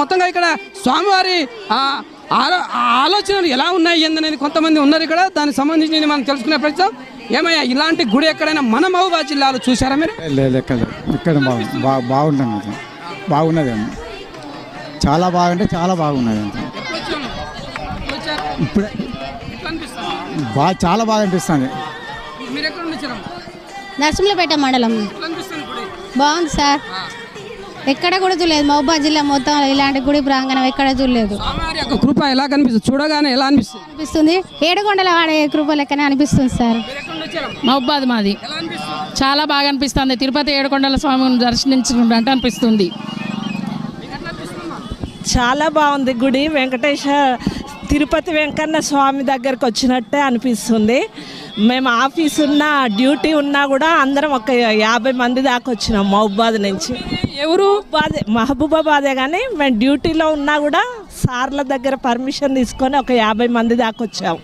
మొత్తంగా ఇక్కడ స్వామివారి ఆలోచనలు ఎలా ఉన్నాయి ఏందనేది కొంతమంది ఉన్నారు ఇక్కడ. దానికి సంబంధించి మనం తెలుసుకునే ప్రయత్నం. ఏమయ్యా, ఇలాంటి గుడి ఎక్కడైనా మన మహబూబాబాద్ జిల్లాలో చూసారా మీరు? లేదు, ఇక్కడ బాగుంటుంది, బాగున్నది, చాలా బాగుంటే చాలా బాగున్నది. ఇప్పుడే చాలా బాగా అనిపిస్తుంది. నరసింహపేట మండలం బాగుంది సార్. ఎక్కడ కూడా చూడలేదు, మహబూబాబాద్ జిల్లా మొత్తం ఇలాంటి గుడి ప్రాంగణం ఎక్కడ చూడలేదు. కృప ఎలా కనిపిస్తుంది, చూడగానే ఎలా అనిపిస్తుంది? ఏడుకొండల వాడే కృప లెక్కనే అనిపిస్తుంది సార్. మహబూబాబాద్ మాది చాలా బాగా అనిపిస్తుంది. తిరుపతి ఏడుకొండల స్వామిని దర్శించుకుంటే అనిపిస్తుంది. చాలా బాగుంది గుడి. తిరుపతి వెంకన్న స్వామి దగ్గరకు వచ్చినట్టే అనిపిస్తుంది. మేము ఆఫీస్ ఉన్నా డ్యూటీ ఉన్నా కూడా అందరం ఒక 50 మంది దాకా వచ్చినాం మహబూబాబాద్ నుంచి. ఎవరు? మహబూబాబాదే, కానీ మేము డ్యూటీలో ఉన్నా కూడా సార్ల దగ్గర పర్మిషన్ తీసుకొని ఒక 50 మంది దాకా వచ్చాం.